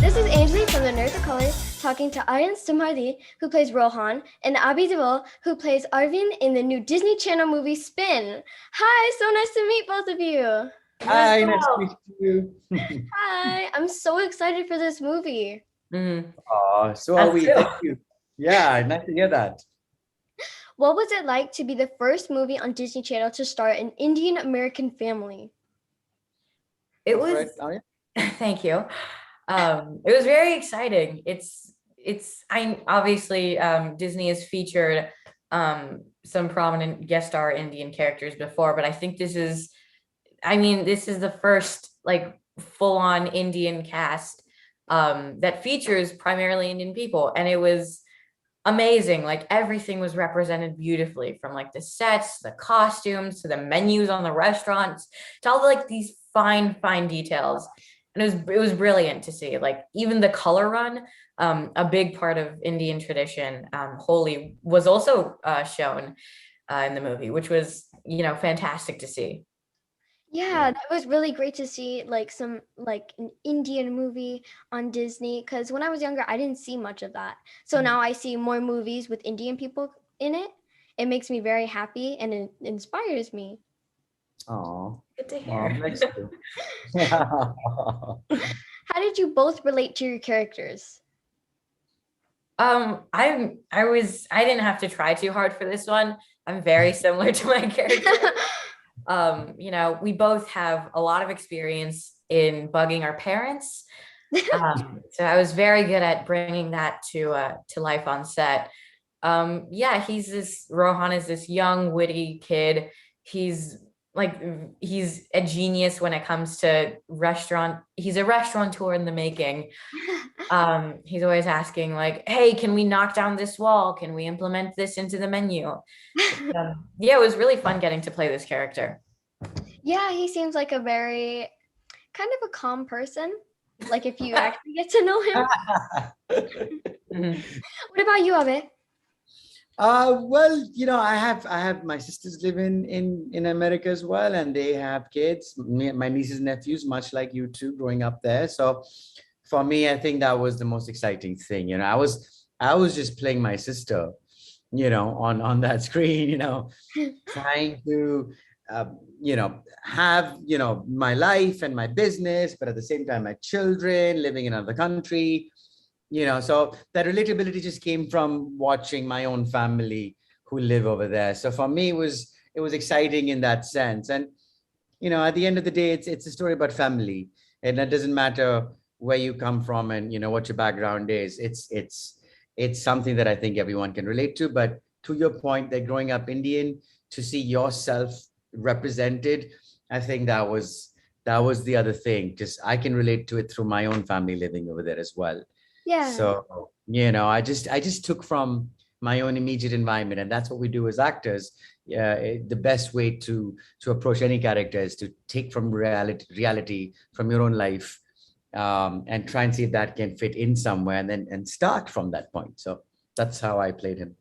This is Anjali from the Nerds of Color talking to Aryan Simhadri, who plays Rohan, and Abhay Deol, who plays Arvind in the new Disney Channel movie Spin. Hi, so nice to meet both of you. Hi, nice to meet you. Hi, I'm so excited for this movie. Oh, so are we. Thank you. Yeah, nice to hear that. What was it like to be the first movie on Disney Channel to star an Indian American family? It was, thank you. It was very exciting. I obviously Disney has featured some prominent guest star Indian characters before, but I think this is the first like full-on Indian cast that features primarily Indian people, and it was amazing. Like everything was represented beautifully, from like the sets, the costumes, to the menus on the restaurants, to all the, like these fine details. And it was brilliant to see. Like even the color run, a big part of Indian tradition, Holi, was also shown in the movie, which was, fantastic to see. Yeah, that was really great to see like an Indian movie on Disney, because when I was younger, I didn't see much of that. So now I see more movies with Indian people in it. It makes me very happy and it inspires me. Oh, good to hear. Next How did you both relate to your characters? I didn't have to try too hard for this one. I'm very similar to my character. We both have a lot of experience in bugging our parents. So I was very good at bringing that to life on set. Rohan is this young, witty kid. He's a genius when it comes to restaurant. He's a restaurateur in the making. He's always asking like, hey, can we knock down this wall? Can we implement this into the menu? It was really fun getting to play this character. Yeah, he seems like a very kind of a calm person. Like if you actually get to know him. What about you, Abhay? Well, I have my sisters live in America as well, and they have kids, my nieces and nephews, much like you two, growing up there. So for me, I think that was the most exciting thing. I was just playing my sister, on that screen, trying to have my life and my business, but at the same time my children living in another country. So that relatability just came from watching my own family who live over there. So for me, it was exciting in that sense. And, at the end of the day, it's a story about family, and it doesn't matter where you come from and, what your background is. It's something that I think everyone can relate to. But to your point, that growing up Indian, to see yourself represented, I think that was the other thing. Just I can relate to it through my own family living over there as well. Yeah. So, I just took from my own immediate environment, and that's what we do as actors. The best way to approach any character is to take from reality from your own life, and try and see if that can fit in somewhere, and start from that point. So that's how I played him.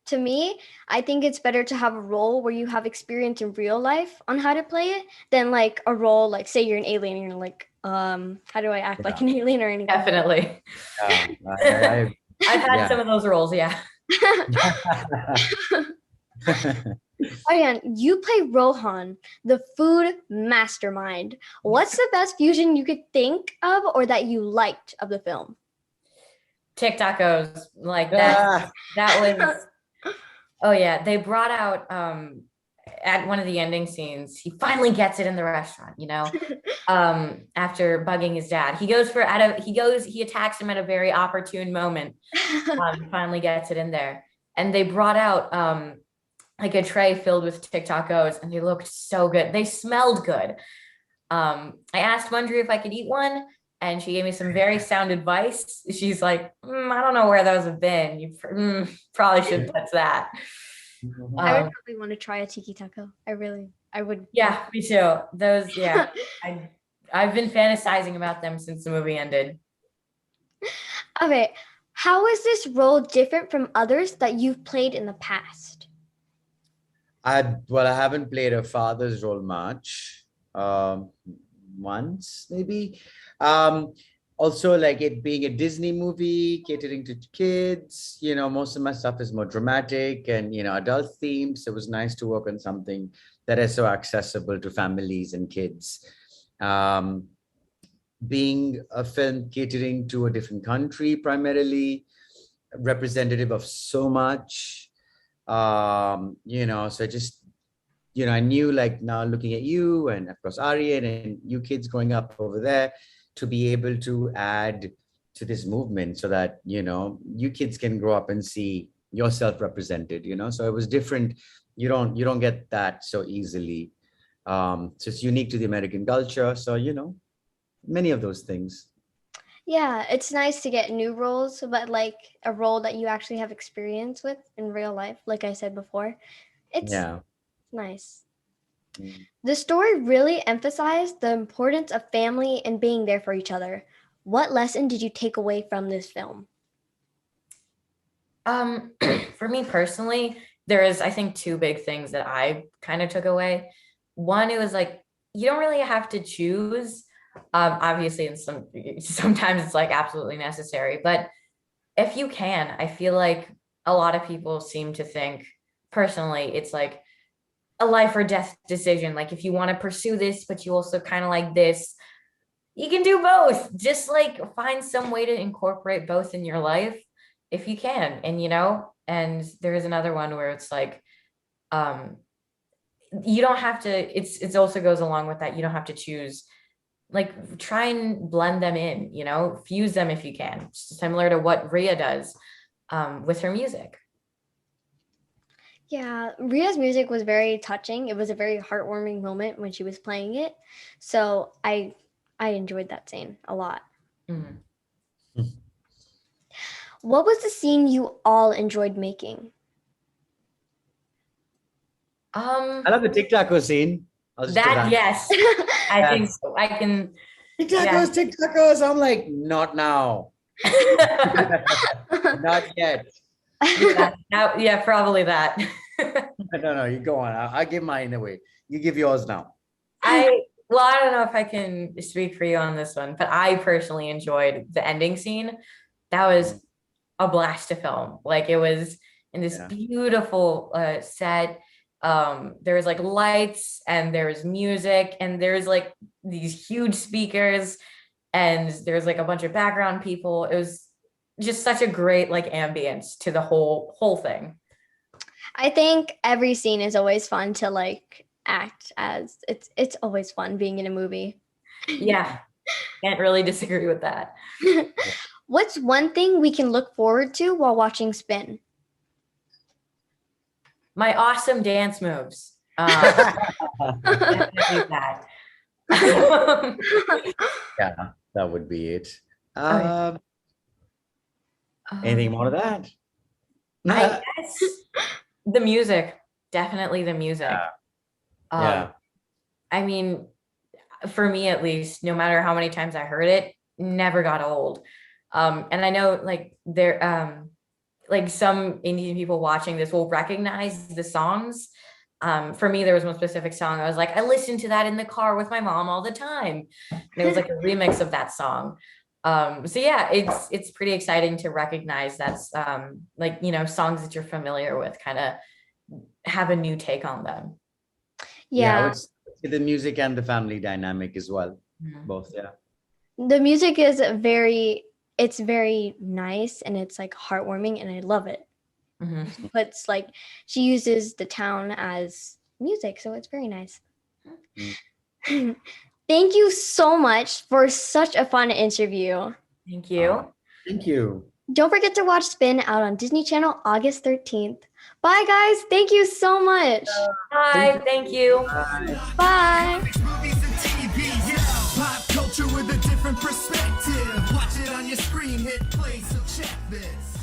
To me, I think it's better to have a role where you have experience in real life on how to play it than like a role like, say you're an alien and you're like, how do I act like an alien or anything? Definitely. I've had some of those roles, yeah. Aryan, you play Rohan, the food mastermind. What's the best fusion you could think of or that you liked of the film? TikTokos, like that. That was. Oh yeah, they brought out at one of the ending scenes, he finally gets it in the restaurant, after bugging his dad. He attacks him at a very opportune moment. Finally gets it in there. And they brought out like a tray filled with TikTokos, and they looked so good. They smelled good. I asked Mundry if I could eat one, and she gave me some very sound advice. She's like, I don't know where those have been. You probably shouldn't touch that. I would probably want to try a tiki taco. I would. Yeah, me too. Those, yeah. I've been fantasizing about them since the movie ended. Okay, how is this role different from others that you've played in the past? I haven't played a father's role much. Once maybe. also like it being a Disney movie catering to kids, most of my stuff is more dramatic and, adult themes. So it was nice to work on something that is so accessible to families and kids. Being a film catering to a different country, primarily representative of so much, so just, I knew, like, now looking at you and of course Aryan and you kids growing up over there, to be able to add to this movement so that, you kids can grow up and see yourself represented, so it was different. You don't get that so easily. So it's unique to the American culture. So, many of those things. Yeah, it's nice to get new roles, but like a role that you actually have experience with in real life, like I said before. It's nice. The story really emphasized the importance of family and being there for each other. What lesson did you take away from this film? For me personally, there is, I think, two big things that I kind of took away. One, it was like, you don't really have to choose. Obviously, sometimes it's like absolutely necessary, but if you can, I feel like a lot of people seem to think, personally, it's like a life or death decision. Like, if you want to pursue this, but you also kind of like this, you can do both. Just like find some way to incorporate both in your life if you can. And, and there is another one where it's like, you don't have to, it also goes along with that. You don't have to choose, like, try and blend them in, fuse them if you can, similar to what Rhea does with her music. Yeah, Rhea's music was very touching. It was a very heartwarming moment when she was playing it. So I enjoyed that scene a lot. Mm-hmm. What was the scene you all enjoyed making? I love the tic-tac scene. Yes. I think so. I can. Tic-tacos. I'm like, not now. Not yet. Yeah, probably that. No, you go on. I'll give mine away. You give yours now. I don't know if I can speak for you on this one, but I personally enjoyed the ending scene. That was a blast to film. Like, it was in this beautiful set. There was like lights and there was music and there's like these huge speakers and there's like a bunch of background people. It was just such a great like ambience to the whole thing. I think every scene is always fun to like act as. It's always fun being in a movie. Yeah, can't really disagree with that. What's one thing we can look forward to while watching Spin? My awesome dance moves. Definitely that. Yeah, that would be it. Okay. Anything more to that? I guess the music, definitely the music. Yeah. I mean, for me at least, no matter how many times I heard it, never got old. And I know like there, like some Indian people watching this will recognize the songs. For me, there was one specific song. I was like, I listened to that in the car with my mom all the time. And it was like a remix of that song. So yeah, it's pretty exciting to recognize that's like, songs that you're familiar with kind of have a new take on them. Yeah. It's the music and the family dynamic as well. Mm-hmm. Both, yeah. The music is it's very nice and it's like heartwarming and I love it. Mm-hmm. But it's like she uses the town as music, so it's very nice. Mm-hmm. Thank you so much for such a fun interview. Thank you. Thank you. Don't forget to watch Spin out on Disney Channel August 13th. Bye, guys. Thank you so much. Bye. Thank you. Bye. Pop culture with a different perspective. Watch it on your screen, hit play, so check this.